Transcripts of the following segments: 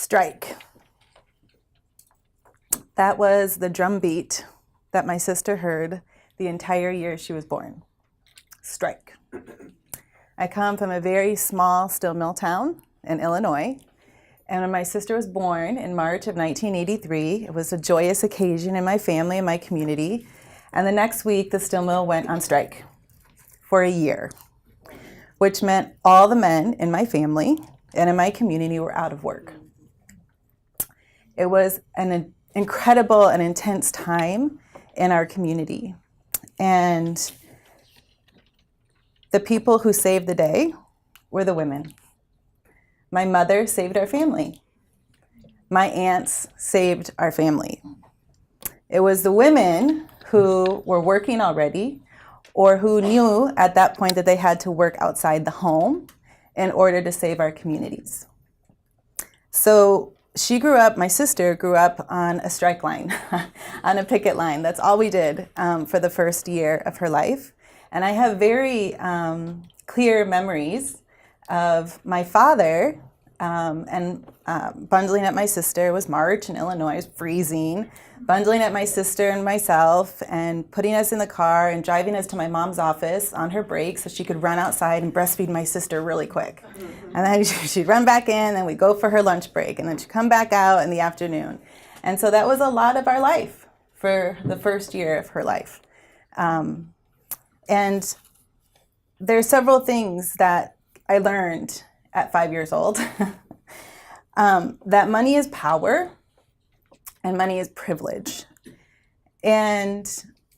Strike. That was the drumbeat that my sister heard the entire year she was born. Strike. I come from a very small steel mill town in Illinois, and when my sister was born in March of 1983, it was a joyous occasion in my family and my community, and the next week the steel mill went on strike for a year, which meant all the men in my family and in my community were out of work. It was an incredible and intense time in our community. And the people who saved the day were the women. My mother saved our family. My aunts saved our family. It was the women who were working already or who knew at that point that they had to work outside the home in order to save our communities. So my sister grew up on a strike line, on a picket line. That's all we did for the first year of her life. And I have very clear memories of my father and bundling up my sister. It was March in Illinois, it was freezing. Bundling up my sister and myself and putting us in the car and driving us to my mom's office on her break so she could run outside and breastfeed my sister really quick. And then she'd run back in and we'd go for her lunch break and then she'd come back out in the afternoon. And so that was a lot of our life for the first year of her life. And there's several things that I learned at 5 years old. That money is power and money is privilege. And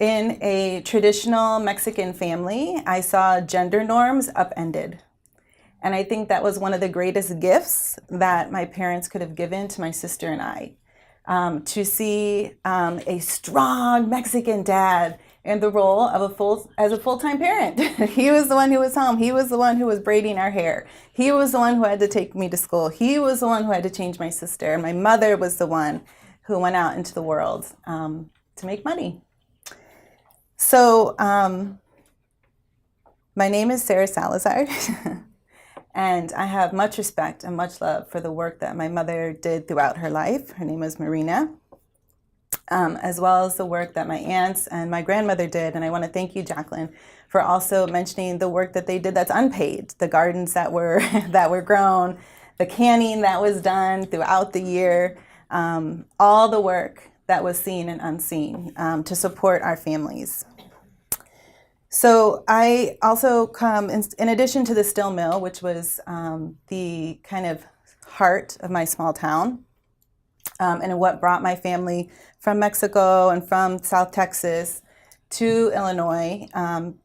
in a traditional Mexican family, I saw gender norms upended. And I think that was one of the greatest gifts that my parents could have given to my sister and I. To see a strong Mexican dad in the role of a full-time parent. He was the one who was home. He was the one who was braiding our hair. He was the one who had to take me to school. He was the one who had to change my sister. And my mother was the one who went out into the world to make money. So my name is Sara Salazar, and I have much respect and much love for the work that my mother did throughout her life. Her name was Marina. As well as the work that my aunts and my grandmother did. And I want to thank you, Jacqueline, for also mentioning the work that they did that's unpaid, the gardens that were that were grown, the canning that was done throughout the year, all the work that was seen and unseen to support our families. So I also come, in addition to the steel mill, which was the kind of heart of my small town, and what brought my family from Mexico and from South Texas to Illinois,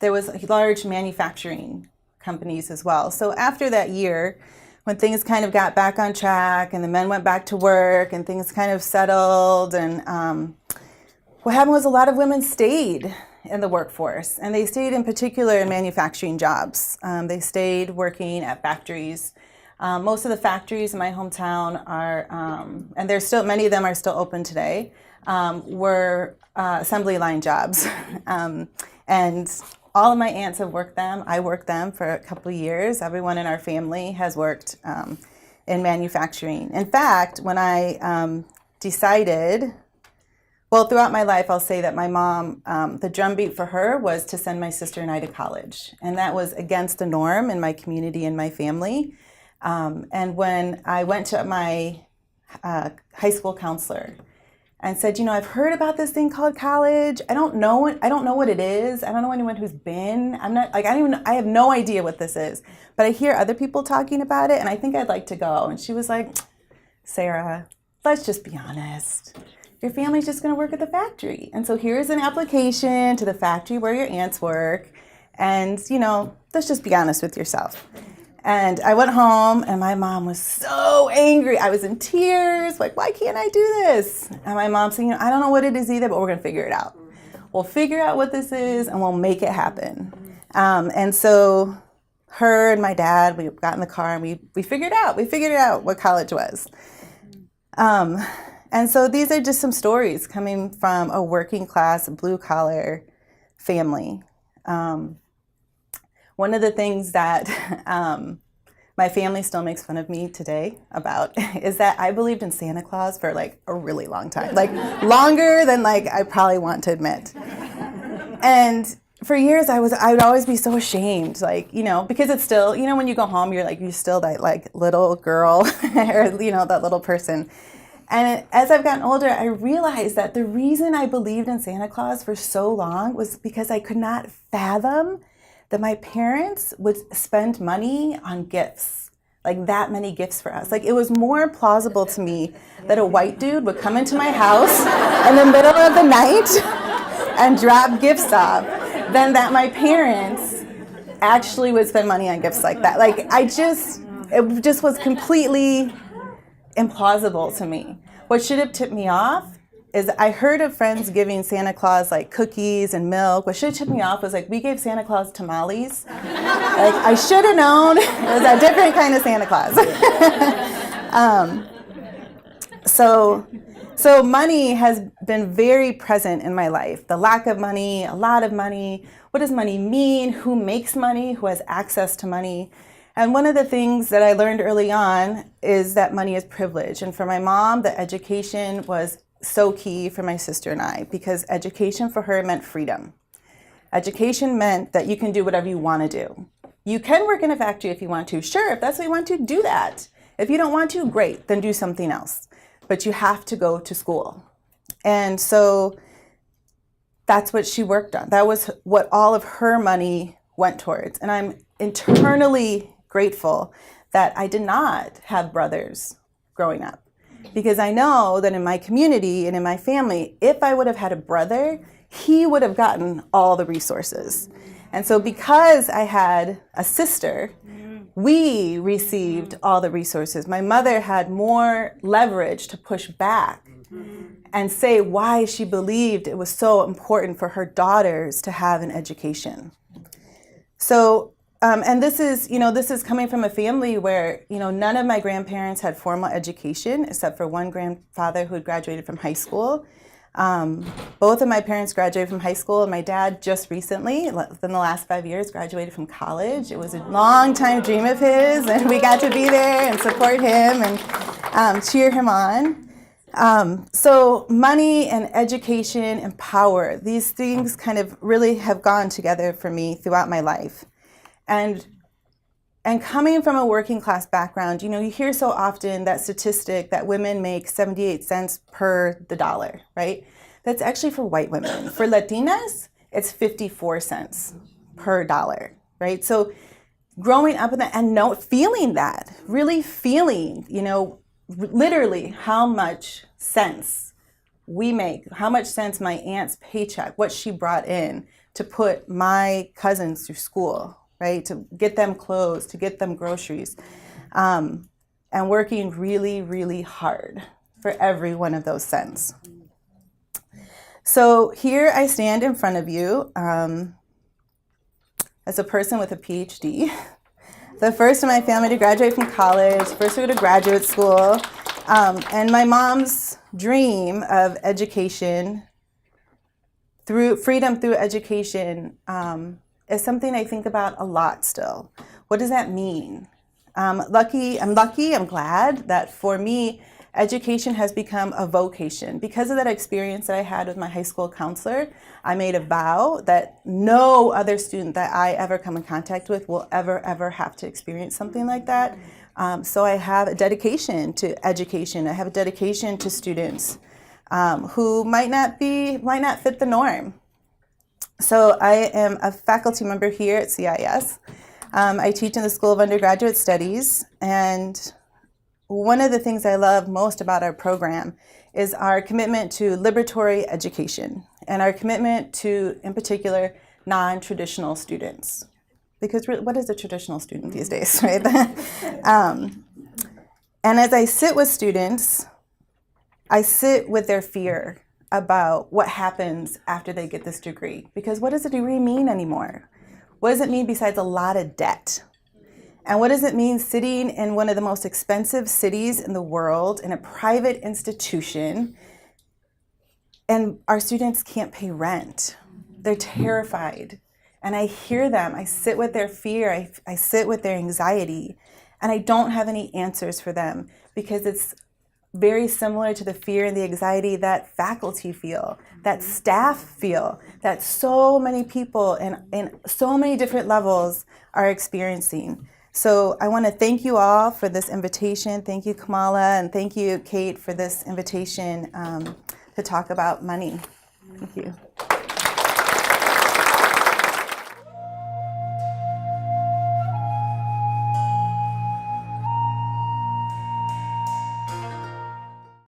there was large manufacturing companies as well. So after that year, when things kind of got back on track and the men went back to work and things kind of settled, and what happened was a lot of women stayed in the workforce, and they stayed in particular in manufacturing jobs. They stayed working at factories. Most of the factories in my hometown are, and there's still, many of them are still open today, were assembly line jobs. And all of my aunts have worked them. I worked them for a couple of years. Everyone in our family has worked in manufacturing. In fact, when I decided, well, throughout my life, I'll say that my mom, the drumbeat for her was to send my sister and I to college. And that was against the norm in my community and my family. And when I went to my high school counselor and said, you know, I've heard about this thing called college. I don't know what it is. I don't know anyone who's been. I have no idea what this is. But I hear other people talking about it, and I think I'd like to go. And she was like, Sarah, let's just be honest. Your family's just going to work at the factory. And so here's an application to the factory where your aunts work. And, you know, let's just be honest with yourself. And I went home, and my mom was so angry. I was in tears, like, why can't I do this? And my mom saying, you know, I don't know what it is either, but we're going to figure it out. We'll figure out what this is, and we'll make it happen. And so her and my dad, we got in the car, and we figured out what college was. And so these are just some stories coming from a working class, blue-collar family. One of the things that my my family still makes fun of me today about is that I believed in Santa Claus for like a really long time, like longer than like I probably want to admit. And for years I would always be so ashamed, like, you know, because it's still, you know, when you go home, you're still that like little girl or, you know, that little person. And as I've gotten older, I realized that the reason I believed in Santa Claus for so long was because I could not fathom that my parents would spend money on gifts, like that many gifts for us. Like, it was more plausible to me that a white dude would come into my house in the middle of the night and drop gifts off than that my parents actually would spend money on gifts like that. Like, it just was completely implausible to me. What should have tipped me off is I heard of friends giving Santa Claus like cookies and milk. What should have tipped me off was like we gave Santa Claus tamales. Like, I should have known it was a different kind of Santa Claus. So money has been very present in my life. The lack of money, a lot of money. What does money mean? Who makes money? Who has access to money? And one of the things that I learned early on is that money is privilege. And for my mom, the education was so key for my sister and I, because education for her meant freedom. Education meant that you can do whatever you want to do. You can work in a factory if you want to. Sure, if that's what you want to, do that. If you don't want to, great, then do something else. But you have to go to school. And so that's what she worked on. That was what all of her money went towards. And I'm internally grateful that I did not have brothers growing up, because I know that in my community and in my family, if I would have had a brother, he would have gotten all the resources. And so because I had a sister, we received all the resources. My mother had more leverage to push back and say why she believed it was so important for her daughters to have an education. So, and this is coming from a family where, you know, none of my grandparents had formal education except for one grandfather who had graduated from high school. Both of my parents graduated from high school, and my dad just recently, within the last 5 years, graduated from college. It was a long time dream of his, and we got to be there and support him and cheer him on. So money and education and power, these things kind of really have gone together for me throughout my life. And coming from a working class background, you know, you hear so often that statistic that women make 78 cents per the dollar, right? That's actually for white women. For Latinas, it's 54 cents per dollar, right? So growing up in that and feeling that, really feeling, you know, literally how much sense we make, how much sense my aunt's paycheck, what she brought in to put my cousins through school, right? To get them clothes, to get them groceries, and working really, really hard for every one of those cents. So here I stand in front of you as a person with a PhD, the first in my family to graduate from college, first to go to graduate school, and my mom's dream of education, through freedom through education, is something I think about a lot still. What does that mean? I'm glad that for me, education has become a vocation. Because of that experience that I had with my high school counselor, I made a vow that no other student that I ever come in contact with will ever have to experience something like that. So I have a dedication to education. I have a dedication to students who might not fit the norm. So I am a faculty member here at CIS. I teach in the School of Undergraduate Studies, and one of the things I love most about our program is our commitment to liberatory education and our commitment to, in particular, non-traditional students. Because what is a traditional student these days, right? And as I sit with students, I sit with their fear about what happens after they get this degree. Because what does a degree mean anymore? What does it mean besides a lot of debt? And what does it mean sitting in one of the most expensive cities in the world in a private institution and our students can't pay rent? They're terrified. And I hear them. I sit with their fear. I sit with their anxiety. And I don't have any answers for them because it's very similar to the fear and the anxiety that faculty feel, that staff feel, that so many people in so many different levels are experiencing. So I want to thank you all for this invitation. Thank you, Kamala, and thank you, Kate, for this invitation to talk about money. Thank you.